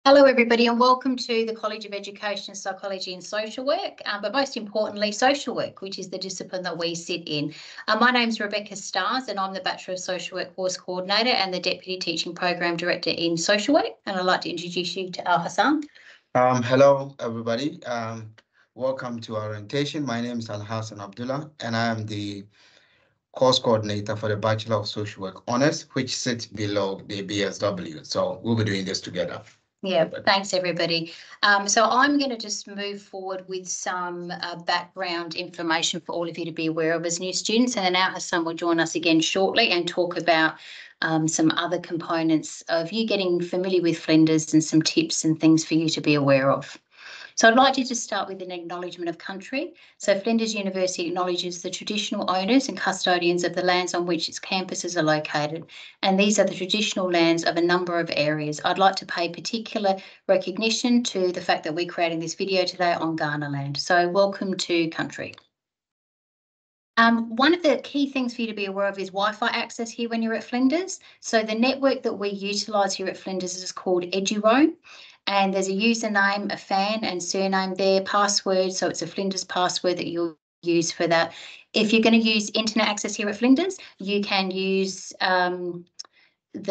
Hello everybody and welcome to the College of Education, Psychology and Social Work, but most importantly social work, which is the discipline that we sit in. My name's Rebecca Stars and I'm the Bachelor of Social Work Course Coordinator and the Deputy Teaching Program Director in Social Work, and I'd like to introduce you to Al Hassan. Hello everybody, welcome to our orientation. My name is Al Hassan Abdullah and I am the course coordinator for the Bachelor of Social Work Honours, which sits below the BSW. So we'll be doing this together. Yeah, thanks everybody. So I'm going to just move forward with some background information for all of you to be aware of as new students, and then Al Hassan will join us again shortly and talk about some other components of you getting familiar with Flinders and some tips and things for you to be aware of. So I'd like to just start with an acknowledgement of country. So Flinders University acknowledges the traditional owners and custodians of the lands on which its campuses are located, and these are the traditional lands of a number of areas. I'd like to pay particular recognition to the fact that we're creating this video today on Kaurna land. So welcome to country. One of the key things for you to be aware of is Wi-Fi access here when you're at Flinders. So the network that we utilise here at Flinders is called EduRoam. And there's a username, a fan and surname there, password. So it's a Flinders password that you'll use for that. If you're going to use internet access here at Flinders, you can use the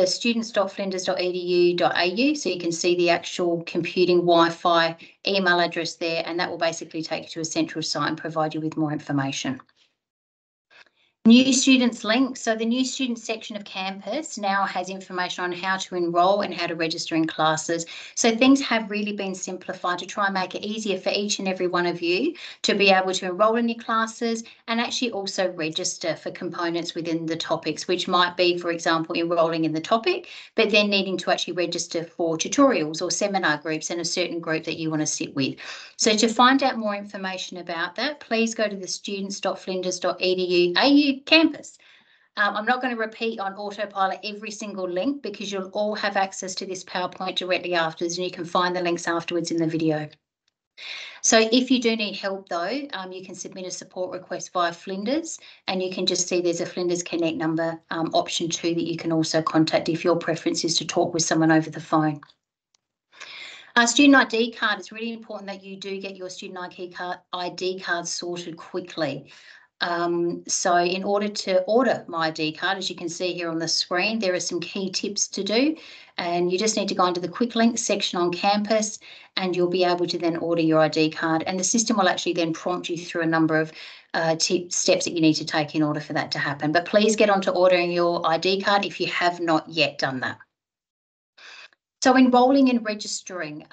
students.flinders.edu.au. So you can see the actual computing Wi-Fi email address there, and that will basically take you to a central site and provide you with more information. New students link. So the new student section of campus now has information on how to enrol and how to register in classes. So things have really been simplified to try and make it easier for each and every one of you to be able to enrol in your classes and actually also register for components within the topics, which might be, for example, enrolling in the topic, but then needing to actually register for tutorials or seminar groups and a certain group that you want to sit with. So to find out more information about that, please go to the students.flinders.edu.au campus. I'm not going to repeat on autopilot every single link because you'll all have access to this PowerPoint directly afterwards, and you can find the links afterwards in the video. So if you do need help though, you can submit a support request via Flinders, and you can just see there's a Flinders Connect number option too that you can also contact if your preference is to talk with someone over the phone. Student ID card, it's really important that you do get your student ID card sorted quickly. So in order to order my ID card, as you can see here on the screen, there are some key tips to do, and you just need to go into the quick links section on campus and you'll be able to then order your ID card, and the system will actually then prompt you through a number of steps that you need to take in order for that to happen. But please get on to ordering your ID card if you have not yet done that. So enrolling and registering.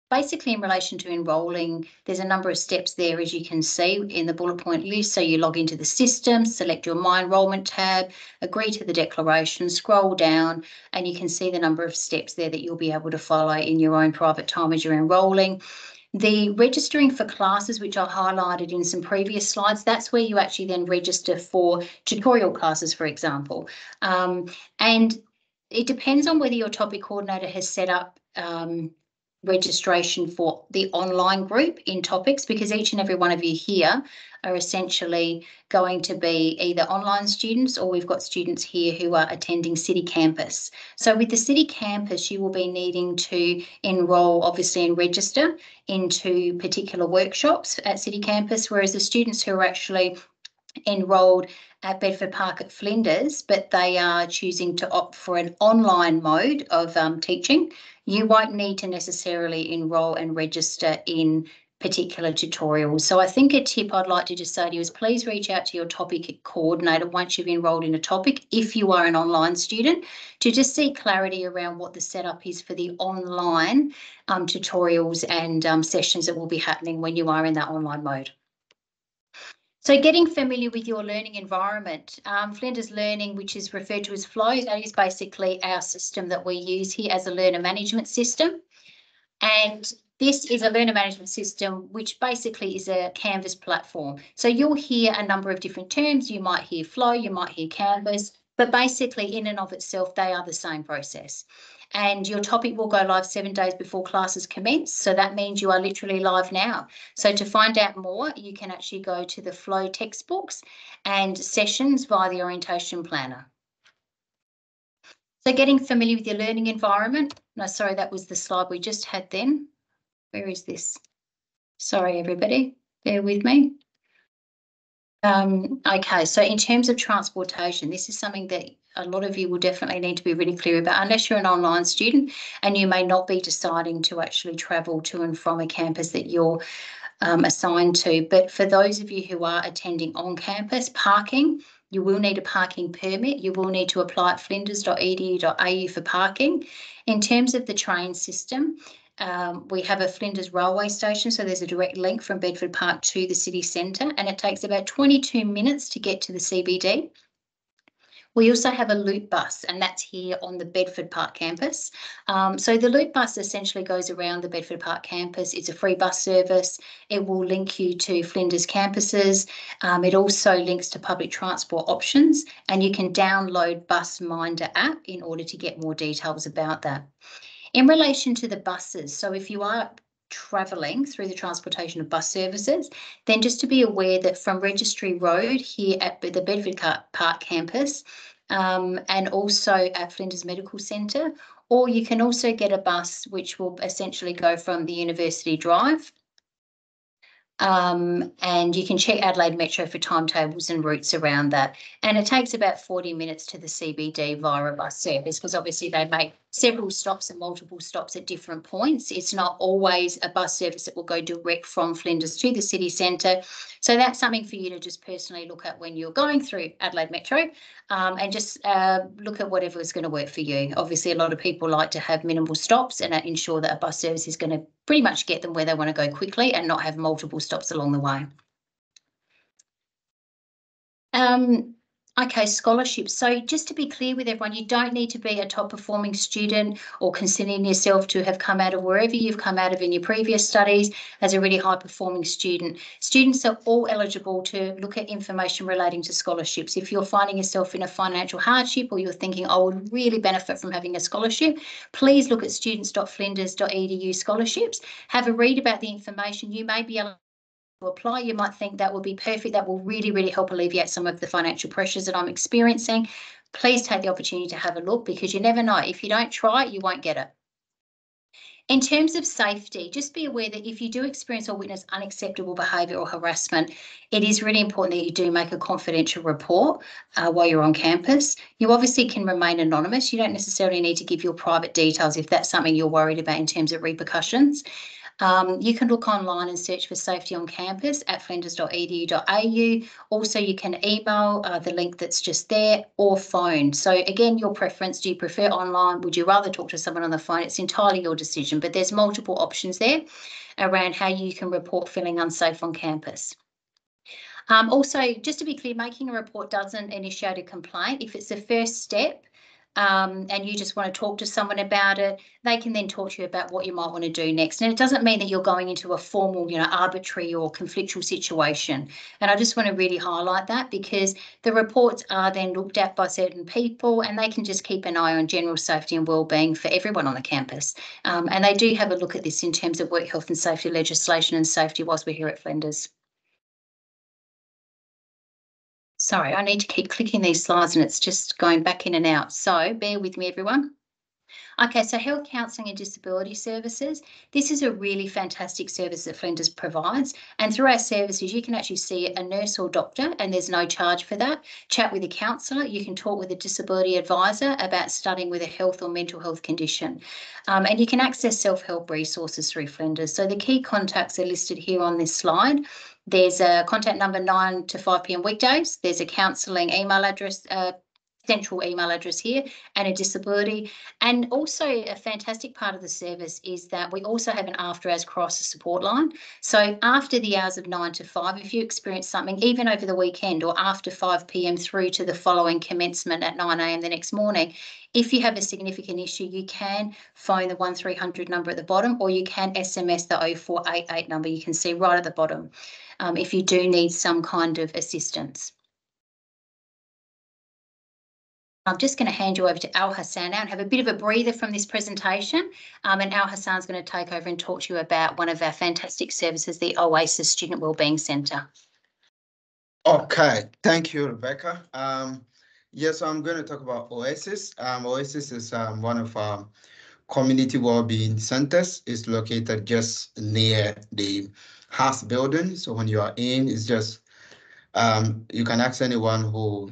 Basically, in relation to enrolling, there's a number of steps there, as you can see in the bullet point list. So you log into the system, select your My Enrolment tab, agree to the declaration, scroll down, and you can see the number of steps there that you'll be able to follow in your own private time as you're enrolling. The registering for classes, which I highlighted in some previous slides, that's where you actually then register for tutorial classes, for example. And it depends on whether your topic coordinator has set up registration for the online group in topics, because each and every one of you here are essentially going to be either online students, or we've got students here who are attending City Campus. So with the City Campus, you will be needing to enrol, obviously, and register into particular workshops at City Campus, whereas the students who are actually enrolled at Bedford Park at Flinders, but they are choosing to opt for an online mode of teaching, you won't need to necessarily enrol and register in particular tutorials. So I think a tip I'd like to just say to you is please reach out to your topic coordinator once you've enrolled in a topic, if you are an online student, to just seek clarity around what the setup is for the online tutorials and sessions that will be happening when you are in that online mode. So getting familiar with your learning environment, Flinders Learning, which is referred to as Flow, that is basically our system that we use here as a learner management system. And this is a learner management system, which basically is a Canvas platform. So you'll hear a number of different terms. You might hear Flow, you might hear Canvas, but basically in and of itself, they are the same process. And your topic will go live 7 days before classes commence. So that means you are literally live now. So to find out more, you can actually go to the Flow textbooks and sessions via the orientation planner. So getting familiar with your learning environment. No, sorry, that was the slide we just had then. Where is this? Sorry, everybody, bear with me. Okay, so in terms of transportation, this is something that a lot of you will definitely need to be really clear about, unless you're an online student and you may not be deciding to actually travel to and from a campus that you're assigned to. But for those of you who are attending on campus, parking, you will need a parking permit. You will need to apply at flinders.edu.au for parking. In terms of the train system, we have a Flinders railway station, so there's a direct link from Bedford Park to the city centre, and it takes about 22 minutes to get to the CBD. We also have a Loop bus, and that's here on the Bedford Park campus. So the Loop bus essentially goes around the Bedford Park campus. It's a free bus service. It will link you to Flinders campuses. It also links to public transport options, and you can download Busminder app in order to get more details about that. In relation to the buses, so if you are travelling through the transportation of bus services, then just to be aware that from Registry Road here at the Bedford Park campus and also at Flinders Medical Centre, or you can also get a bus which will essentially go from the University Drive. And you can check Adelaide Metro for timetables and routes around that. And it takes about 40 minutes to the CBD via a bus service, because obviously they make several stops and multiple stops at different points. It's not always a bus service that will go direct from Flinders to the city centre. So that's something for you to just personally look at when you're going through Adelaide Metro, and just look at whatever is going to work for you. Obviously, a lot of people like to have minimal stops and ensure that a bus service is going to pretty much get them where they want to go quickly and not have multiple stops along the way. Okay, scholarships. So just to be clear with everyone, you don't need to be a top performing student or considering yourself to have come out of wherever you've come out of in your previous studies as a really high performing student. Students are all eligible to look at information relating to scholarships. If you're finding yourself in a financial hardship or you're thinking, I would really benefit from having a scholarship, please look at students.flinders.edu scholarships. Have a read about the information. You may be eligible to apply. You might think that would be perfect. That will really, really help alleviate some of the financial pressures that I'm experiencing. Please take the opportunity to have a look, because you never know. If you don't try it, you won't get it. In terms of safety, just be aware that if you do experience or witness unacceptable behaviour or harassment, it is really important that you do make a confidential report while you're on campus. You obviously can remain anonymous. You don't necessarily need to give your private details if that's something you're worried about in terms of repercussions. You can look online and search for safety on campus at flinders.edu.au. Also, you can email the link that's just there, or phone. So again, your preference. Do you prefer online? Would you rather talk to someone on the phone? It's entirely your decision, but there's multiple options there around how you can report feeling unsafe on campus. Also, just to be clear, making a report doesn't initiate a complaint. If it's the first step, and you just want to talk to someone about it, they can then talk to you about what you might want to do next. And it doesn't mean that you're going into a formal, arbitrary or conflictual situation. And I just want to really highlight that, because the reports are then looked at by certain people, and they can just keep an eye on general safety and wellbeing for everyone on the campus. And they do have a look at this in terms of work health and safety legislation and safety whilst we're here at Flinders. Sorry, I need to keep clicking these slides and it's just going back in and out. So bear with me, everyone. Okay, so health counselling and disability services. This is a really fantastic service that Flinders provides. And through our services, you can actually see a nurse or doctor, and there's no charge for that. Chat with a counsellor. You can talk with a disability advisor about studying with a health or mental health condition. And you can access self-help resources through Flinders. So the key contacts are listed here on this slide. There's a contact number 9 to 5 p.m. weekdays. There's a counselling email address, central email address here, and a disability. And also a fantastic part of the service is that we also have an after hours crisis support line. So after the hours of 9 to 5, if you experience something, even over the weekend or after 5 p.m. through to the following commencement at 9 a.m. the next morning, if you have a significant issue, you can phone the 1300 number at the bottom, or you can SMS the 0488 number you can see right at the bottom if you do need some kind of assistance. I'm just going to hand you over to Al Hassan now and have a bit of a breather from this presentation. And Al Hassan's going to take over and talk to you about one of our fantastic services, the Oasis Student Wellbeing Centre. Okay, thank you, Rebecca. Yes, so I'm going to talk about Oasis. Oasis is one of our community well-being centers. It's located just near the house building. So when you are in, it's just you can ask anyone who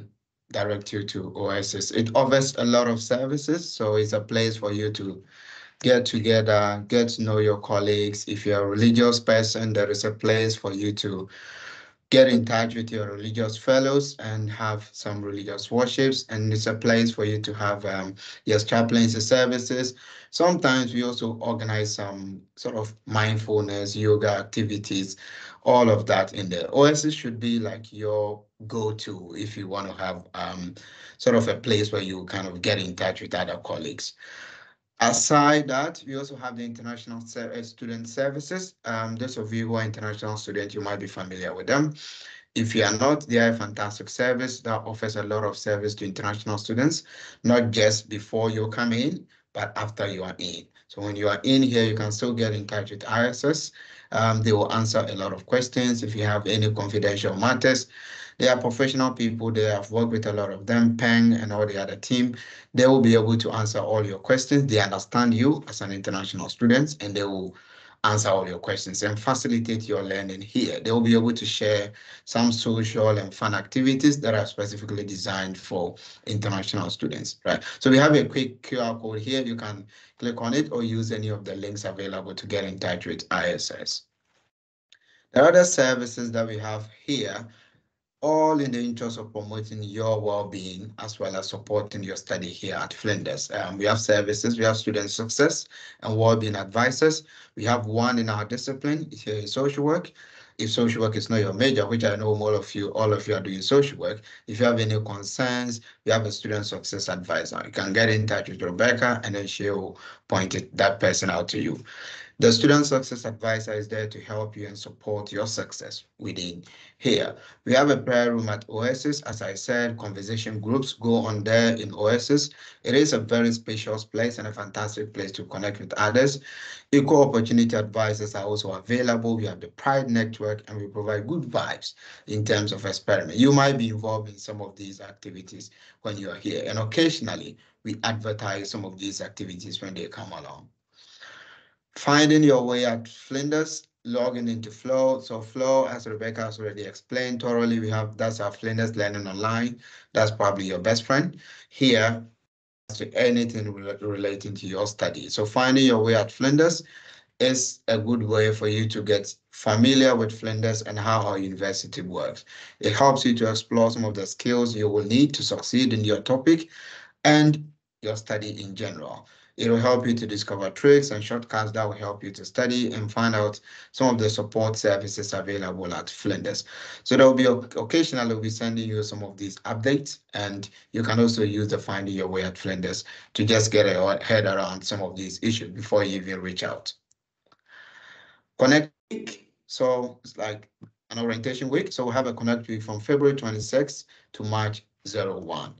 direct you to Oasis. It offers a lot of services, so it's a place for you to get together, get to know your colleagues. If you're a religious person, there is a place for you to get in touch with your religious fellows and have some religious worships. And it's a place for you to have yes, chaplaincy services. Sometimes we also organize some sort of mindfulness, yoga activities, all of that in there. Oasis should be like your go-to if you want to have sort of a place where you kind of get in touch with other colleagues. Aside that, we also have the international student services. Those of you who are international students, you might be familiar with them. If you are not, they are a fantastic service that offers a lot of service to international students, not just before you come in, but after you are in. So when you are in here, you can still get in touch with ISS. They will answer a lot of questions. If you have any confidential matters, they are professional people. They have worked with a lot of them, Peng and all the other team. They will be able to answer all your questions. They understand you as an international student, and they will answer all your questions and facilitate your learning here. They will be able to share some social and fun activities that are specifically designed for international students, right? So we have a quick QR code here. You can click on it or use any of the links available to get in touch with ISS. The other services that we have here, all in the interest of promoting your well-being as well as supporting your study here at Flinders. We have services, we have student success and well-being advisors. We have one in our discipline here in social work. If social work is not your major, which I know all of you are doing social work, if you have any concerns, we have a student success advisor. You can get in touch with Rebecca and then she'll that person out to you. The student success advisor is there to help you and support your success within here. We have a prayer room at Oasis. As I said, conversation groups go on there in Oasis. It is a very spacious place and a fantastic place to connect with others. Equal opportunity advisors are also available. We have the Pride Network and we provide good vibes in terms of experiment. You might be involved in some of these activities when you are here. And occasionally we advertise some of these activities when they come along. Finding your way at Flinders, logging into Flow. So Flow, as Rebecca has already explained thoroughly, that's our Flinders Learning Online. That's probably your best friend. Here, to anything relating to your study. So finding your way at Flinders is a good way for you to get familiar with Flinders and how our university works. It helps you to explore some of the skills you will need to succeed in your topic and your study in general. It will help you to discover tricks and shortcuts that will help you to study and find out some of the support services available at Flinders. So there will be occasionally we'll be sending you some of these updates, and you can also use the Finding Your Way at Flinders to just get a head around some of these issues before you even reach out. Connect week. So it's like an orientation week. So we'll have a connect week from February 26th to March 01.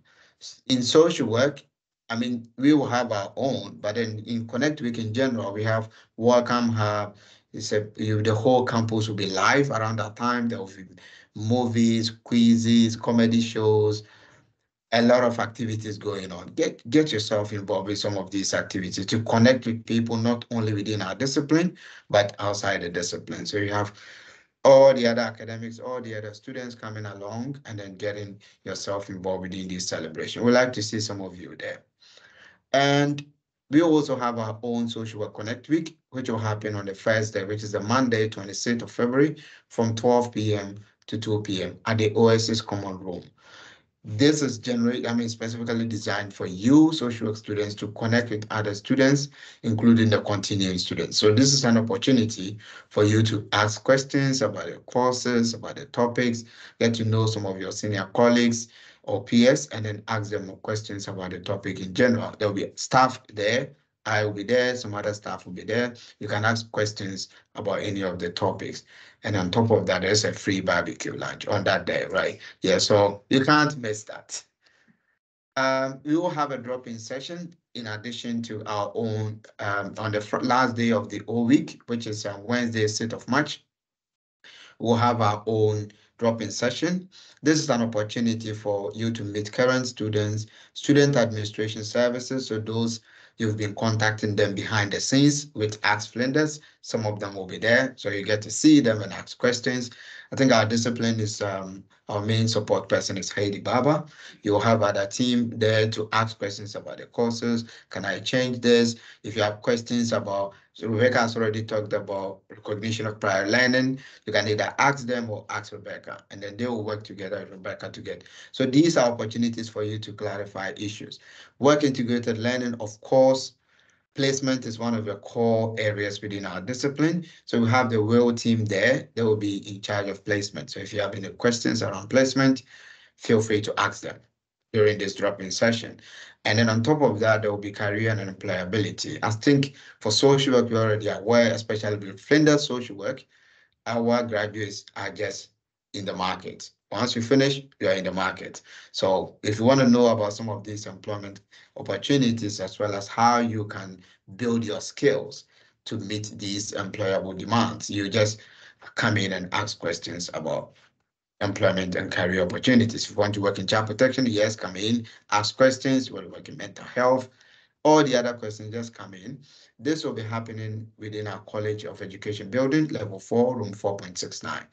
In social work, I mean, we will have our own, but then in Connect Week in general, we have Welcome Hub. The whole campus will be live around that time. There will be movies, quizzes, comedy shows, a lot of activities going on. Get yourself involved with some of these activities to connect with people, not only within our discipline, but outside the discipline. So you have all the other academics, all the other students coming along and then getting yourself involved within this celebration. We'd like to see some of you there. And we also have our own Social Work Connect Week, which will happen on the first day, which is the Monday, 26th of February, from 12 p.m. to 2 p.m. at the Oasis Common Room. This is specifically designed for you, social work students, to connect with other students, including the continuing students. So this is an opportunity for you to ask questions about your courses, about the topics, get to know some of your senior colleagues or peers, and then ask them questions about the topic in general. There'll be staff there. I will be there. Some other staff will be there. You can ask questions about any of the topics. And on top of that, there's a free barbecue lunch on that day, right? Yeah, so you can't miss that. We will have a drop-in session in addition to our own on the last day of the whole week, which is Wednesday, 6th of March. We'll have our own drop-in session. This is an opportunity for you to meet current students, student administration services, so those you've been contacting them behind the scenes with Ask Flinders. Some of them will be there, so you get to see them and ask questions. I think our discipline is our main support person is Heidi Baba. You'll have other team there to ask questions about the courses. Can I change this? If you have questions about, so Rebecca has already talked about recognition of prior learning. You can either ask them or ask Rebecca, and then they will work together with Rebecca to get. So these are opportunities for you to clarify issues. Work integrated learning, of course, placement is one of the core areas within our discipline. So we have the WIL team there. They will be in charge of placement. So if you have any questions around placement, feel free to ask them during this drop-in session. And then on top of that, there will be career and employability. I think for social work, you're already aware, especially with Flinders social work, our graduates are just in the market. Once you finish, you're in the market. So if you want to know about some of these employment opportunities, as well as how you can build your skills to meet these employable demands, you just come in and ask questions about employment and career opportunities. If you want to work in child protection, yes, come in, ask questions. You want to work in mental health, all the other questions, just come in. This will be happening within our College of Education building, level 4, room 4.69.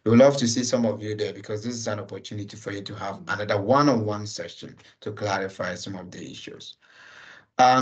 We would love to see some of you there because this is an opportunity for you to have another one-on-one session to clarify some of the issues.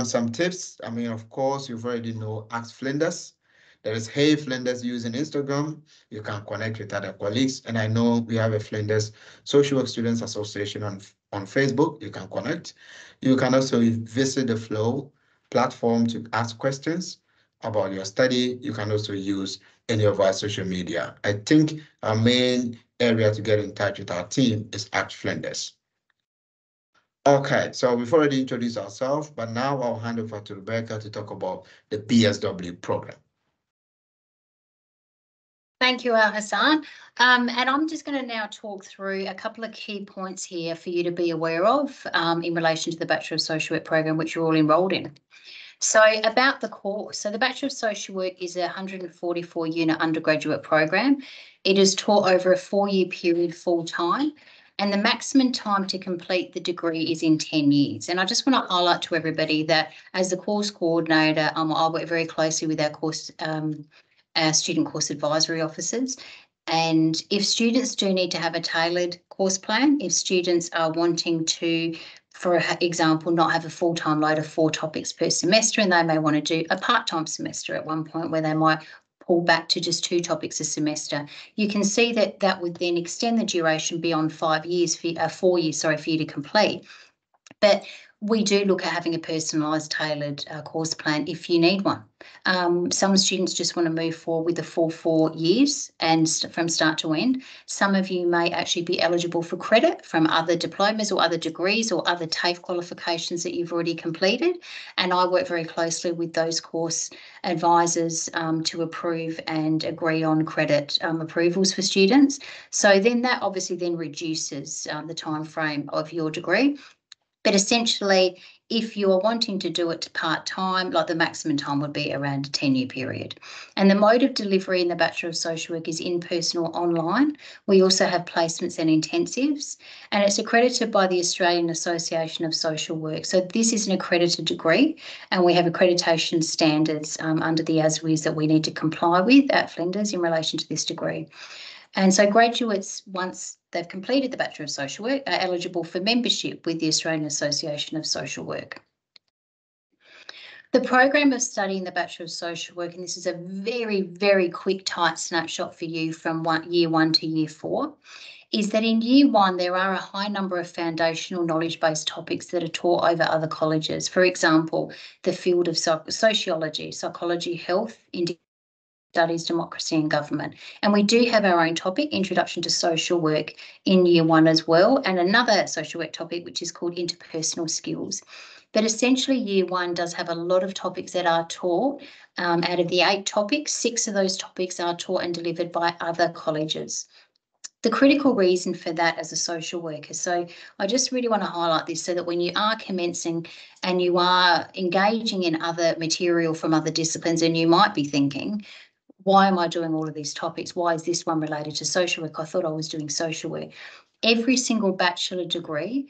Some tips, I mean, of course, you've already know Ask Flinders. There is Hey Flinders using Instagram. You can connect with other colleagues. And I know we have a Flinders Social Work Students Association on Facebook. You can connect. You can also visit the Flow platform to ask questions about your study. You can also use any of our social media. I think our main area to get in touch with our team is Ask Flinders. Okay, so we've already introduced ourselves, but now I'll hand over to Rebecca to talk about the PSW program. Thank you, Al Hassan. And I'm just going to now talk through a couple of key points here for you to be aware of in relation to the Bachelor of Social Work program, which you're all enrolled in. So about the course, so the Bachelor of Social Work is a 144 unit undergraduate program. It is taught over a 4-year period full time, and the maximum time to complete the degree is in 10 years. And I just want to highlight to everybody that as the course coordinator, I work very closely with our course, our student course advisory officers. And if students do need to have a tailored course plan, if students are wanting to, for example, not have a full-time load of 4 topics per semester, and they may want to do a part-time semester at one point where they might pull back to just 2 topics a semester, you can see that that would then extend the duration beyond 4 years, for you to complete. But we do look at having a personalised, tailored course plan if you need one. Some students just want to move forward with the full 4 years and from start to end. Some of you may actually be eligible for credit from other diplomas or other degrees or other TAFE qualifications that you've already completed. And I work very closely with those course advisors to approve and agree on credit approvals for students. So then that obviously then reduces the time frame of your degree. But essentially, if you are wanting to do it part-time, like the maximum time would be around a 10-year period. And the mode of delivery in the Bachelor of Social Work is in-person or online. We also have placements and intensives, and it's accredited by the Australian Association of Social Work. So this is an accredited degree, and we have accreditation standards under the ASWIS that we need to comply with at Flinders in relation to this degree. And so graduates, once they've completed the Bachelor of Social Work, are eligible for membership with the Australian Association of Social Work. The program of study in the Bachelor of Social Work, and this is a very, very quick, tight snapshot for you from year 1 to year 4, is that in year 1, there are a high number of foundational knowledge-based topics that are taught over other colleges. For example, the field of sociology, psychology, health, studies, democracy and government. And we do have our own topic, Introduction to Social Work, in year 1 as well, and another social work topic which is called Interpersonal Skills. But essentially year 1 does have a lot of topics that are taught. Out of the 8 topics, 6 of those topics are taught and delivered by other colleges. The critical reason for that as a social worker. So I just really want to highlight this so that when you are commencing and you are engaging in other material from other disciplines and you might be thinking, why am I doing all of these topics? Why is this one related to social work? I thought I was doing social work. Every single bachelor degree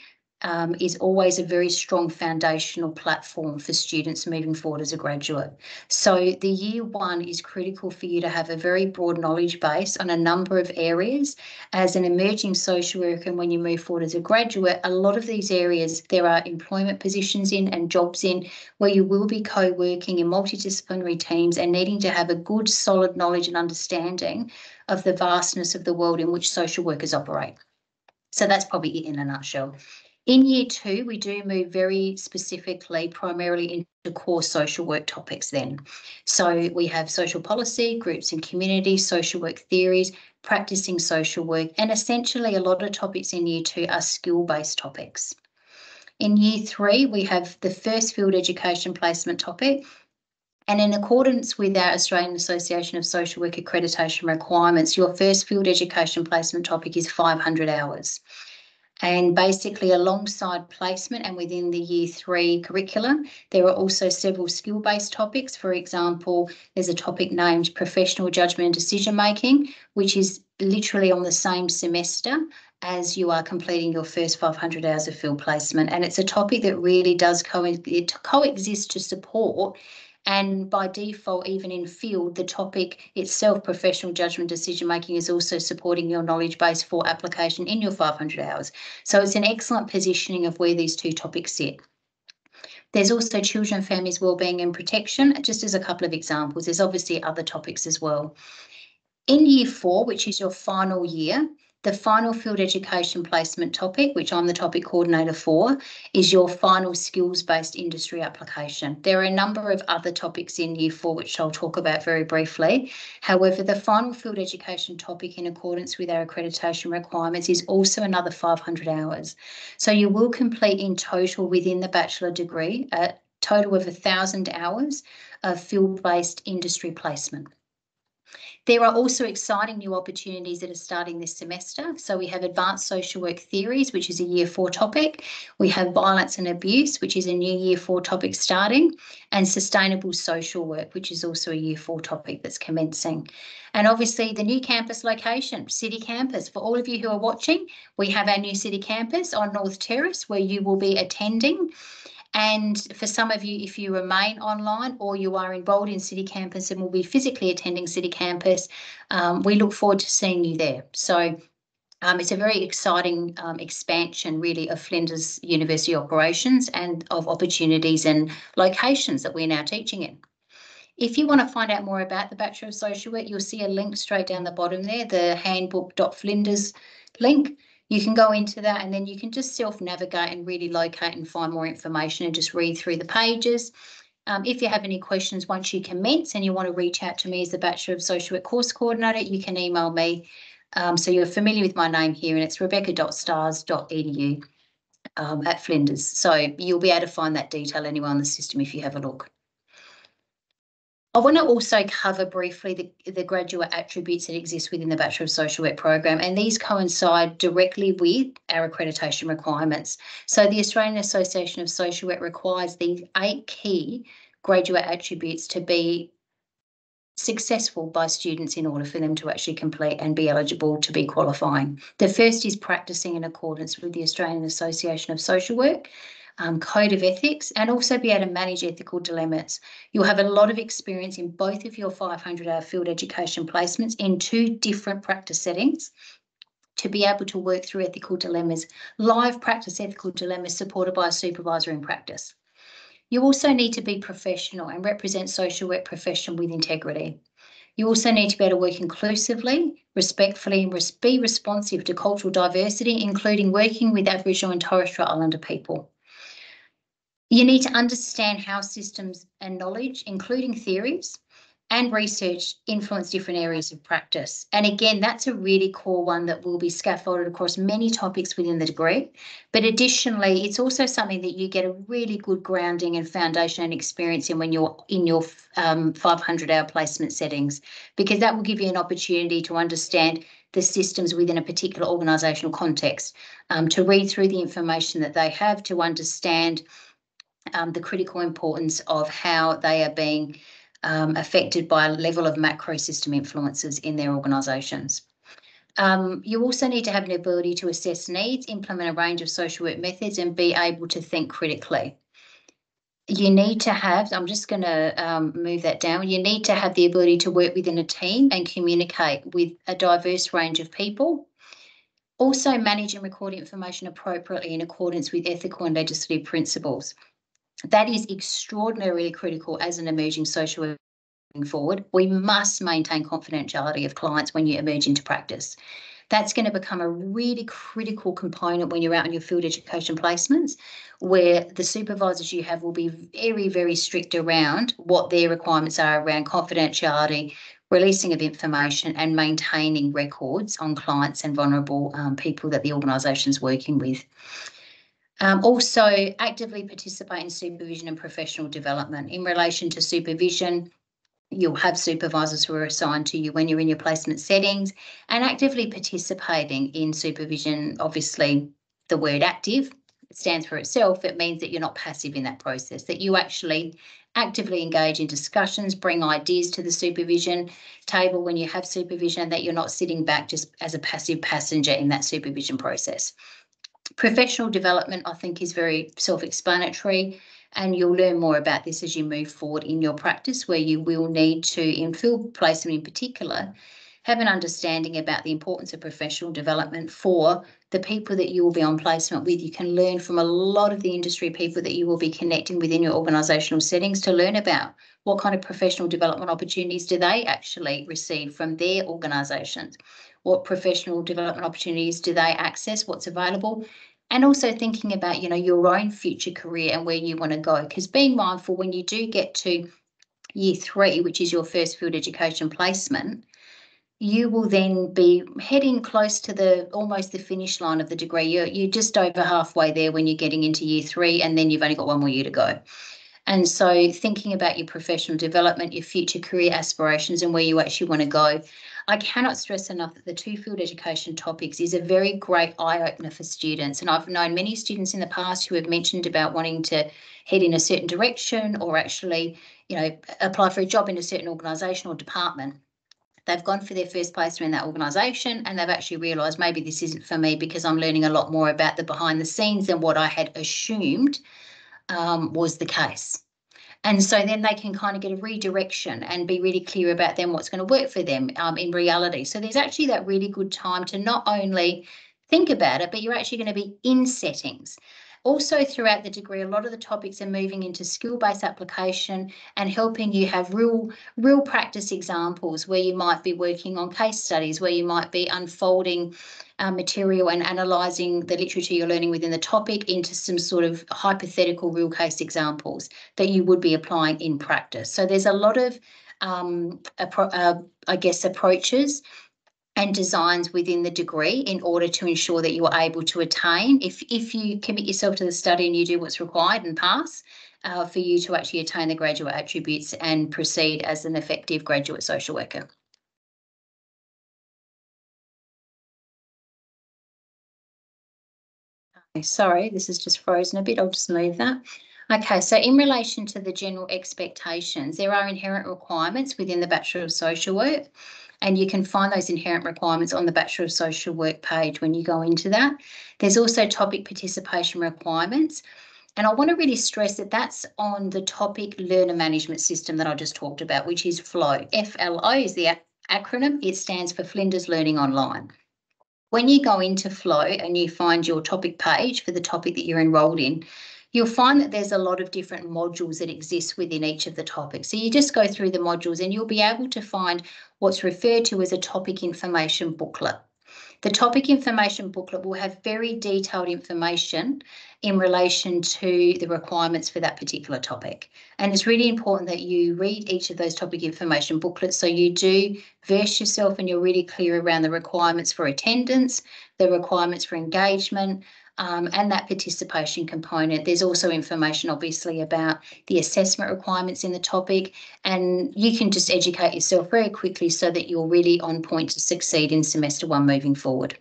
is always a very strong foundational platform for students moving forward as a graduate. So the year one is critical for you to have a very broad knowledge base on a number of areas. As an emerging social worker, and when you move forward as a graduate, a lot of these areas there are employment positions in and jobs in where you will be co-working in multidisciplinary teams and needing to have a good solid knowledge and understanding of the vastness of the world in which social workers operate. So that's probably it in a nutshell. In year two, we do move very specifically, primarily into core social work topics then. So we have social policy, groups and community, social work theories, practicing social work, and essentially a lot of topics in year two are skill-based topics. In year three, we have the first field education placement topic. And in accordance with our Australian Association of Social Work accreditation requirements, your first field education placement topic is 500 hours. And basically alongside placement and within the year three curriculum, there are also several skill-based topics. For example, there's a topic named professional judgment and decision making, which is literally on the same semester as you are completing your first 500 hours of field placement. And it's a topic that really does coexist to support. And by default, even in field, the topic itself, professional judgment decision making, is also supporting your knowledge base for application in your 500 hours. So it's an excellent positioning of where these two topics sit. There's also children, families, wellbeing and protection, just as a couple of examples. There's obviously other topics as well. In year four, which is your final year, the final field education placement topic, which I'm the topic coordinator for, is your final skills-based industry application. There are a number of other topics in year four, which I'll talk about very briefly. However, the final field education topic, in accordance with our accreditation requirements, is also another 500 hours. So you will complete in total within the bachelor degree a total of 1,000 hours of field-based industry placement. There are also exciting new opportunities that are starting this semester. So we have advanced social work theories, which is a year four topic. We have violence and abuse, which is a new year four topic starting, and sustainable social work, which is also a year four topic that's commencing. And obviously the new campus location, City Campus. For all of you who are watching, we have our new City Campus on North Terrace where you will be attending. And for some of you, if you remain online or you are enrolled in City Campus and will be physically attending City Campus, we look forward to seeing you there. So it's a very exciting expansion really of Flinders University operations and of opportunities and locations that we're now teaching in. If you want to find out more about the Bachelor of Social Work, you'll see a link straight down the bottom there, the handbook.flinders link. You can go into that and then you can just self-navigate and really locate and find more information and just read through the pages. If you have any questions once you commence and you want to reach out to me as the Bachelor of Social Work course coordinator, you can email me. So you're familiar with my name here, and it's rebecca.stars.edu at Flinders. So you'll be able to find that detail anywhere on the system if you have a look. I want to also cover briefly the graduate attributes that exist within the Bachelor of Social Work program, and these coincide directly with our accreditation requirements. So the Australian Association of Social Work requires these 8 key graduate attributes to be successful by students in order for them to actually complete and be eligible to be qualifying. The first is practicing in accordance with the Australian Association of Social Work code of ethics, and also be able to manage ethical dilemmas. You'll have a lot of experience in both of your 500-hour field education placements in 2 different practice settings to be able to work through ethical dilemmas, live practice ethical dilemmas supported by a supervisor in practice. You also need to be professional and represent social work profession with integrity. You also need to be able to work inclusively, respectfully, and be responsive to cultural diversity, including working with Aboriginal and Torres Strait Islander people. You need to understand how systems and knowledge, including theories and research, influence different areas of practice. And again, that's a really core one that will be scaffolded across many topics within the degree. But additionally, it's also something that you get a really good grounding and foundation and experience in when you're in your 500-hour placement settings, because that will give you an opportunity to understand the systems within a particular organisational context, to read through the information that they have, to understand the critical importance of how they are being affected by a level of macro system influences in their organisations. You also need to have an ability to assess needs, implement a range of social work methods, and be able to think critically. You need to have, I'm just going to move that down, you need to have the ability to work within a team and communicate with a diverse range of people. Also manage and record information appropriately in accordance with ethical and legislative principles. That is extraordinarily critical as an emerging social worker moving forward. We must maintain confidentiality of clients when you emerge into practice. That's going to become a really critical component when you're out on your field education placements, where the supervisors you have will be very, very strict around what their requirements are around confidentiality, releasing of information, and maintaining records on clients and vulnerable people that the organisation is working with. Also, actively participate in supervision and professional development. In relation to supervision, you'll have supervisors who are assigned to you when you're in your placement settings, and actively participating in supervision. Obviously, the word active stands for itself. It means that you're not passive in that process, that you actually actively engage in discussions, bring ideas to the supervision table when you have supervision, and that you're not sitting back just as a passive passenger in that supervision process. Professional development, I think, is very self-explanatory, and you'll learn more about this as you move forward in your practice, where you will need to, in field placement in particular, have an understanding about the importance of professional development for the people that you will be on placement with. You can learn from a lot of the industry people that you will be connecting within your organisational settings to learn about what kind of professional development opportunities do they actually receive from their organisations. What professional development opportunities do they access? What's available? And also thinking about, your own future career and where you want to go. Because being mindful when you do get to year 3, which is your first field education placement, you will then be heading close to almost the finish line of the degree. You're just over halfway there when you're getting into year 3, and then you've only got 1 more year to go. And so thinking about your professional development, your future career aspirations, and where you actually want to go. I cannot stress enough that the 2 field education topics is a very great eye-opener for students. And I've known many students in the past who have mentioned about wanting to head in a certain direction, or actually, apply for a job in a certain organisation or department. They've gone for their first placement in that organisation, and they've actually realised maybe this isn't for me, because I'm learning a lot more about the behind the scenes than what I had assumed was the case. And so then they can kind of get a redirection and be really clear about then what's going to work for them in reality. So there's actually that really good time to not only think about it, but you're actually going to be in settings. Also, throughout the degree, a lot of the topics are moving into skill-based application and helping you have real practice examples where you might be working on case studies, where you might be unfolding material and analysing the literature you're learning within the topic into some sort of hypothetical real case examples that you would be applying in practice. So there's a lot of, approaches and designs within the degree in order to ensure that you are able to attain, if you commit yourself to the study and you do what's required and pass, for you to actually attain the graduate attributes and proceed as an effective graduate social worker. Okay, sorry, this is just frozen a bit. I'll just move that. Okay, so in relation to the general expectations, there are inherent requirements within the Bachelor of Social Work, and you can find those inherent requirements on the Bachelor of Social Work page when you go into that. There's also topic participation requirements, and I want to really stress that that's on the topic learner management system that I just talked about, which is FLOW. FLO is the acronym. It stands for Flinders Learning Online. When you go into FLOW and you find your topic page for the topic that you're enrolled in, you'll find that there's a lot of different modules that exist within each of the topics. So you just go through the modules and you'll be able to find what's referred to as a topic information booklet. The topic information booklet will have very detailed information in relation to the requirements for that particular topic. And it's really important that you read each of those topic information booklets so you do verse yourself and you're really clear around the requirements for attendance, the requirements for engagement, and that participation component. There's also information, obviously, about the assessment requirements in the topic, and you can just educate yourself very quickly so that you're really on point to succeed in semester 1 moving forward.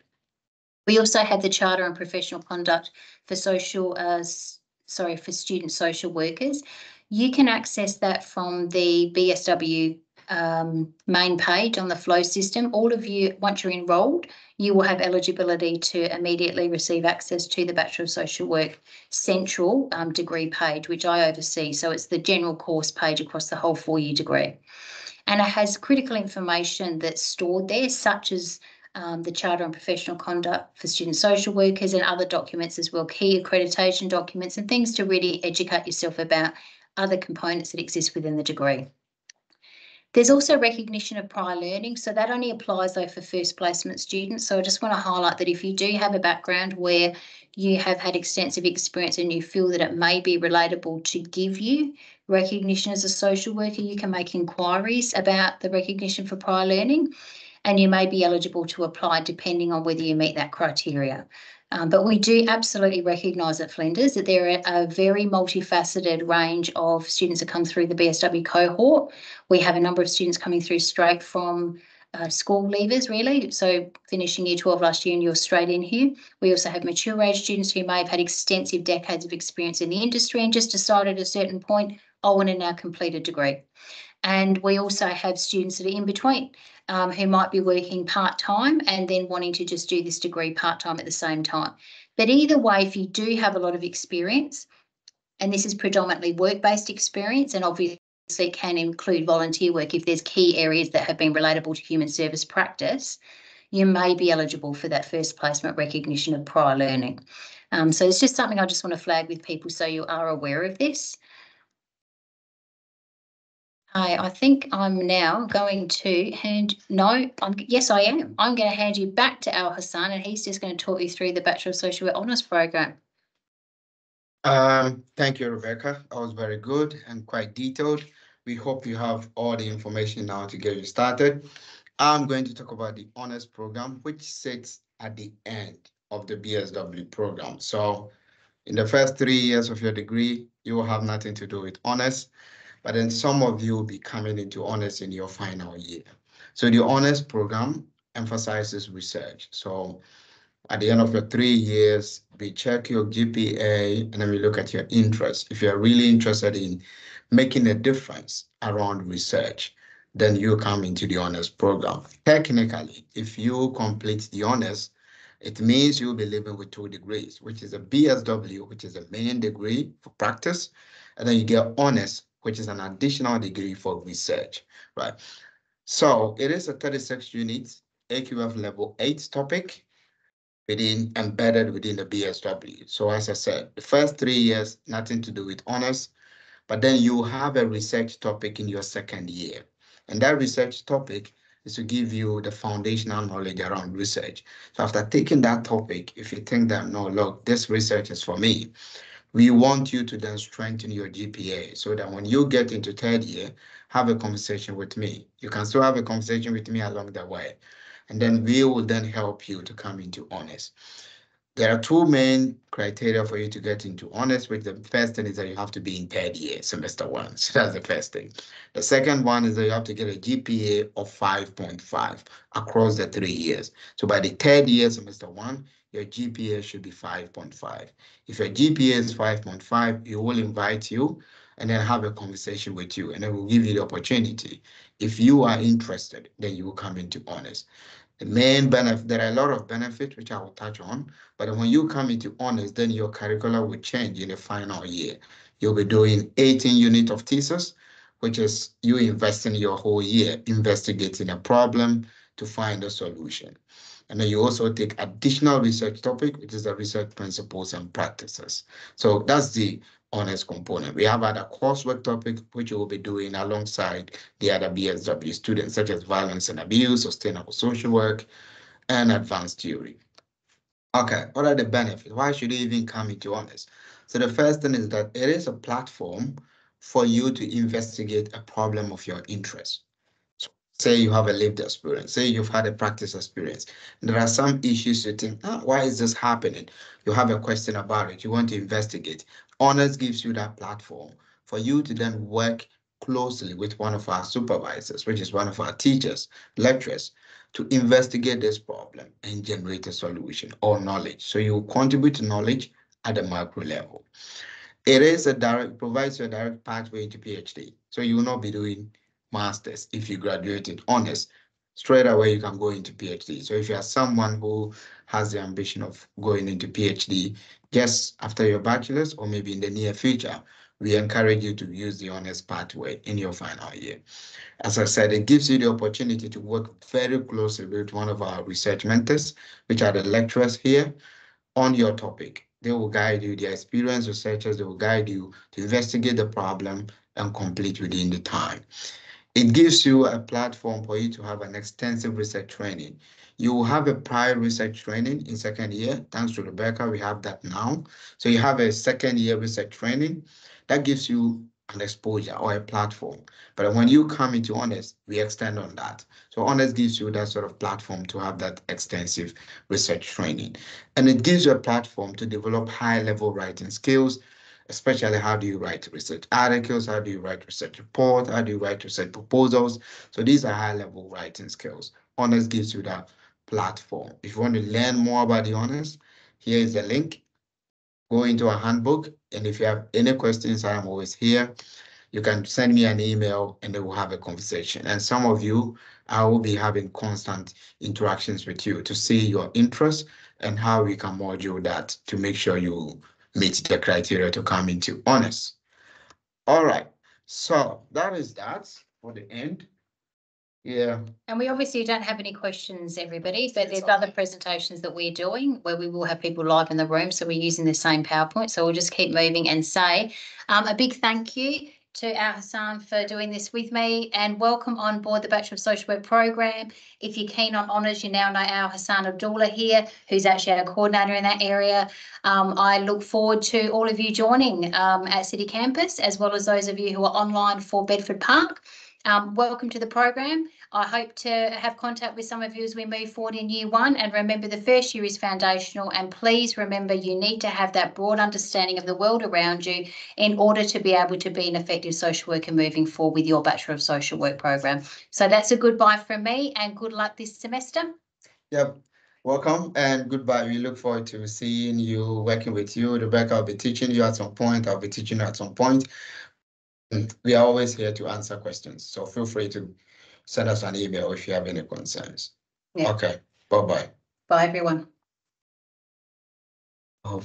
We also have the Charter and Professional Conduct for student social workers. You can access that from the BSW main page on the Flow system. All of you, once you're enrolled, you will have eligibility to immediately receive access to the Bachelor of Social Work Central degree page, which I oversee. So it's the general course page across the whole 4-year degree. And it has critical information that's stored there, such as the Charter on Professional Conduct for Student Social Workers and other documents as well, key accreditation documents and things to really educate yourself about other components that exist within the degree. There's also recognition of prior learning, so that only applies though for first placement students. So I just want to highlight that if you do have a background where you have had extensive experience and you feel that it may be relatable to give you recognition as a social worker, you can make inquiries about the recognition for prior learning, and you may be eligible to apply depending on whether you meet that criteria. But we do absolutely recognise at Flinders that there are a very multifaceted range of students that come through the BSW cohort. We have a number of students coming through straight from school leavers, really, so finishing year 12 last year and you're straight in here. We also have mature age students who may have had extensive decades of experience in the industry and just decided at a certain point, I want to now complete a degree. And we also have students that are in between who might be working part-time and then wanting to just do this degree part-time at the same time. But either way, if you do have a lot of experience, and this is predominantly work-based experience, and obviously it can include volunteer work if there's key areas that have been relatable to human service practice, you may be eligible for that first placement recognition of prior learning. So it's just something I just want to flag with people so you are aware of this. I think I'm now going to yes, I am. I'm going to hand you back to Al Hassan, and he's just going to talk you through the Bachelor of Social Work Honours Program. Thank you, Rebecca. That was very good and quite detailed. We hope you have all the information now to get you started. I'm going to talk about the Honours Program, which sits at the end of the BSW program. So in the first 3 years of your degree, you will have nothing to do with honours. But then some of you will be coming into honours in your final year. So the honours program emphasizes research. So at the end of your 3 years, we check your GPA and then we look at your interest. If you're really interested in making a difference around research, then you come into the honours program. Technically, if you complete the honours, it means you'll be living with 2 degrees, which is a BSW, which is a main degree for practice, and then you get honours, which is an additional degree for research, right? So it is a 36 units AQF level 8 topic embedded within the BSW. So as I said, the first 3 years, nothing to do with honours, but then you have a research topic in your second year. And that research topic is to give you the foundational knowledge around research. So after taking that topic, if you think that, no, look, this research is for me, we want you to then strengthen your GPA so that when you get into 3rd year, have a conversation with me. You can still have a conversation with me along the way. And then we will then help you to come into honours. There are 2 main criteria for you to get into honours, which the first thing is that you have to be in 3rd year, semester 1. So that's the first thing. The second one is that you have to get a GPA of 5.5 across the 3 years. So by the 3rd year, semester 1, your GPA should be 5.5. If your GPA is 5.5, we will invite you and then have a conversation with you, and then we'll give you the opportunity. If you are interested, then you will come into honours. The main benefit, there are a lot of benefits which I will touch on, but when you come into honours, then your curriculum will change in the final year. You'll be doing 18 units of thesis, which is you investing your whole year, investigating a problem to find a solution. And then you also take additional research topic, which is the research principles and practices. So that's the honours component. We have other coursework topics which you will be doing alongside the other BSW students, such as violence and abuse, sustainable social work, and advanced theory. Okay, what are the benefits? Why should you even come into honours? So the first thing is that it is a platform for you to investigate a problem of your interest. So say you have a lived experience, say you've had a practice experience. There are some issues you think, why is this happening? You have a question about it, you want to investigate. Honours gives you that platform for you to then work closely with one of our supervisors, which is one of our teachers, lecturers, to investigate this problem and generate a solution or knowledge. So you contribute to knowledge at the macro level. It is a direct, provides you a direct pathway into PhD. So you will not be doing masters if you graduated honors. Straight away, you can go into PhD. So if you are someone who has the ambition of going into PhD just after your bachelor's or maybe in the near future, we encourage you to use the honors pathway in your final year. As I said, it gives you the opportunity to work very closely with one of our research mentors, which are the lecturers here, on your topic. They will guide you, the experienced researchers, they will guide you to investigate the problem and complete within the time. It gives you a platform for you to have an extensive research training. You will have a prior research training in second year. Thanks to Rebecca, we have that now. So you have a second year research training that gives you an exposure or a platform. But when you come into honors, we extend on that. So honors gives you that sort of platform to have that extensive research training. And it gives you a platform to develop high-level writing skills, especially how do you write research articles, how do you write research reports, how do you write research proposals. So these are high-level writing skills. Honors gives you that platform. If you want to learn more about the honors, here is the link. Go into our handbook, and if you have any questions, I am always here. You can send me an email and then we'll have a conversation. And some of you, I will be having constant interactions with you to see your interest and how we can module that to make sure you meet the criteria to come into honors. All right, so that is that for the end. Yeah. And we obviously don't have any questions, everybody, but there's other presentations that we're doing where we will have people live in the room. So we're using the same PowerPoint. So we'll just keep moving and say a big thank you to Al Hassan for doing this with me, and welcome on board the Bachelor of Social Work program. If you're keen on honours, you now know Al Hassan Abdullah here, who's actually our coordinator in that area. I look forward to all of you joining at City Campus, as well as those of you who are online for Bedford Park. Welcome to the program. I hope to have contact with some of you as we move forward in year one. And remember, the first year is foundational. And please remember, you need to have that broad understanding of the world around you in order to be able to be an effective social worker moving forward with your Bachelor of Social Work program. So that's a goodbye from me, and good luck this semester. Yep. Welcome and goodbye. We look forward to seeing you, working with you. Rebecca, I'll be teaching you at some point. I'll be teaching you at some point. We are always here to answer questions. So feel free to send us an email if you have any concerns. Yeah. Okay. Bye-bye. Bye, everyone. Oh,